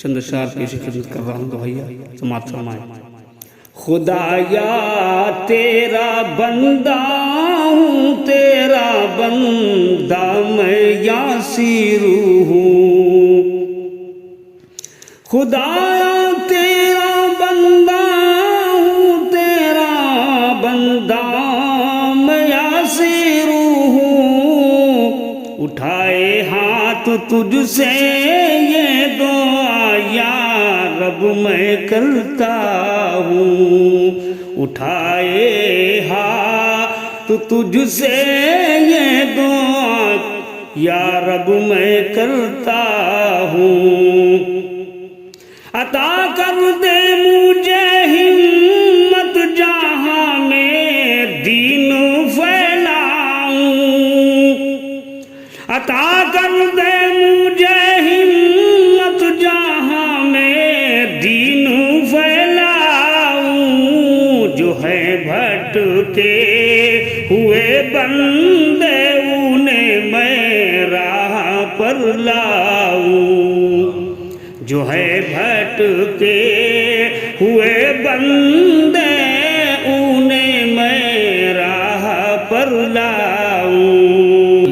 چند اشعار پیش خدمت کر رہا ہوں دوہیا سماعت فرمائیں۔ خدایا تیرا بندہ ہوں، تیرا بندہ میں یاسر ہوں، خدایا تیرا بندہ ہوں، تیرا بندہ میں یاسر ہوں، اٹھائے ہاتھ تجھ سے یہ دعا یا رب میں کرتا ہوں، اٹھائے ہاتھ تجھ سے یہ دعا یا رب میں کرتا ہوں، عطا کر دے مجھے ہمت جہاں میں دین پھیلاؤں، عطا کر دے مجھے ہمت جہاں میں دین پھیلاؤں، جو ہے بھٹکے ہوئے بندے انہیں میں راہ پر لاؤں، جو ہے بھٹکے ہوئے بندے انہیں میں راہ پر لاؤں،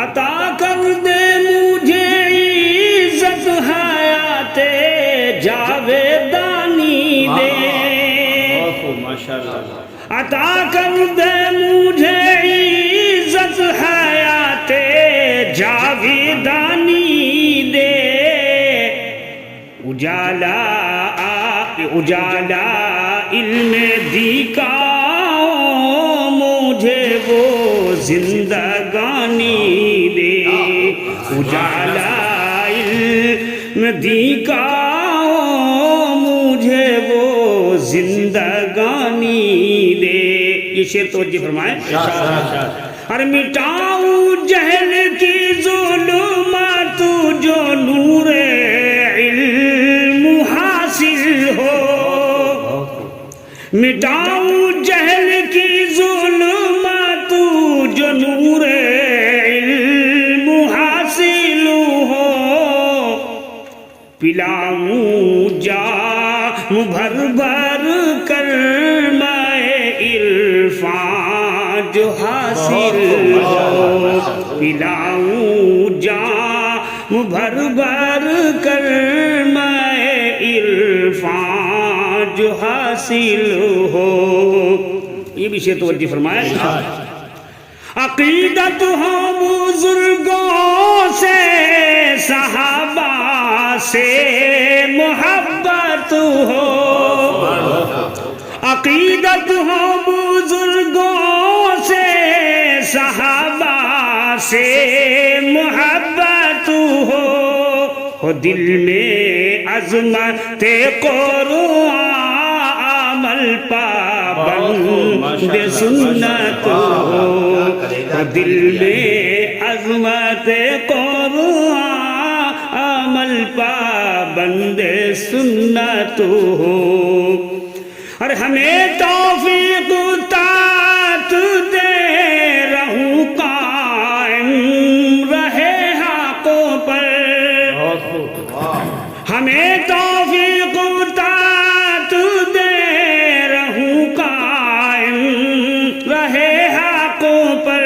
عطا کر دے مجھے عزت حیات جاویدانی دے، عطا کر دے مجھے عزت حیات جاویدانی دے، اجالا علم دی کا مجھے وہ زندگانی دے، اجالا علم دی کا مجھے وہ زندگانی دے۔ یہ شعر توجہ فرمائیں۔ اور مٹاؤں جہل کی ظلمات جو نور علم حاصل ہو، مٹاؤں جہل کی ظلمات جو نور علم حاصل ہو، پلاؤں جام بھر بھر کر میں عرفان جو حاصل ہو، پلاؤں جام بھر بھر کر میں عرفان جو حاصل ہو۔ یہ بھی شعر توجہ فرمائے۔ عقیدت ہو بزرگوں سے، صحابہ سے محبت ہو، عقیدت ہو بزرگوں سے، صحابہ سے محبت ہو، دل میں عظمت قرآن عمل پابند سنت ہو، دل میں عظمت قرآن عمل پابند سنت ہو، اور ہمیں توفیق طاعت دے رہوں قائم رہے حقوں پر، ہمیں توفیق طاعت دے رہوں قائم رہے حقوں پر،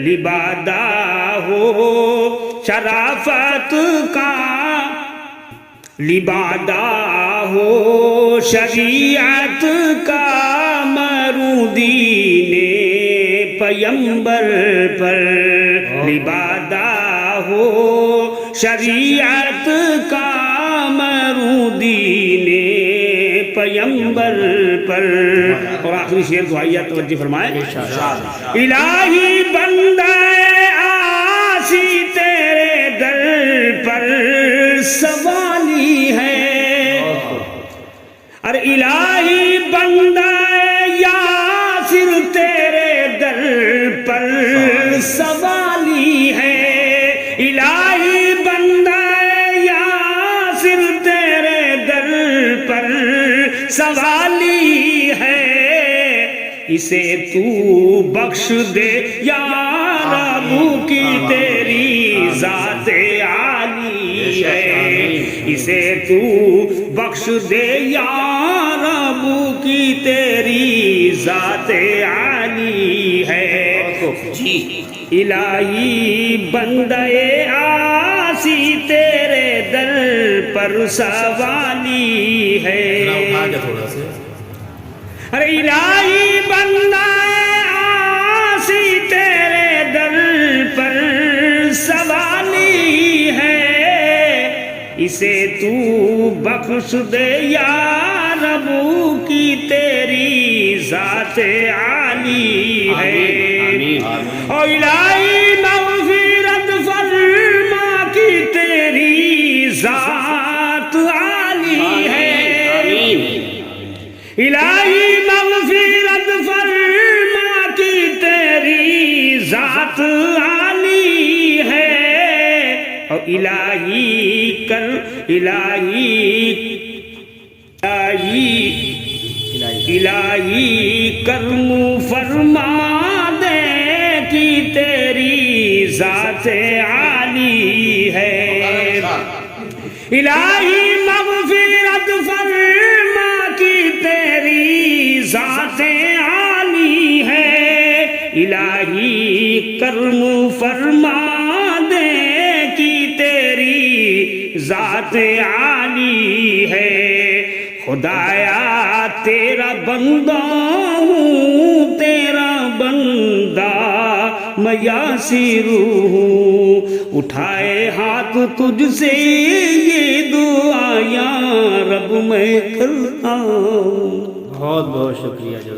لبادہ ہو شرافت کا، لبادہ ہو شریعت کا، مرودین پیمبر پر، لبادہ ہو شریعت کا، مرودین پیمبر پر۔ اور آخری شعر دعائیہ توجہ فرمائے۔ الہی بندہ آسی تیرے در پر سوالی ہے، اور الہی بندہ یاسر تیرے در پر سوالی ہے، الہی بندہ یاسر تیرے در پر سوالی ہے، اسے تو بخش دے یا رب کی تیری ذات عالی ہے، اسے تو بخش دے یا رب کی تیری ذات عالی ہے جی الہی بندے آسی تیرے در پر سوالی ہے ارے الہی بندہ آسی تیرے در پر سوالی ہے اسے تو بخش دے یا رب کی تیری ذات عالی ہے او الہی مغفرت فرما کی تیری ذات عالی ہے الہی مغفرت فرما کی تیری ذات عالی ہے او الہی کر الہی کرم فرما دے کی تیری ذات عالی ہے الہی مغفرت فرما کی تیری ذات عالی ہے الہی کرم فرما دے کی تیری ذات عالی ہے خدایا تیرا بندہ ہوں تیرا بندہ میں یاسر ہوں اٹھائے ہاتھ تجھ سے یہ دعا یا رب میں کرتا ہوں بہت بہت شکریہ جزاک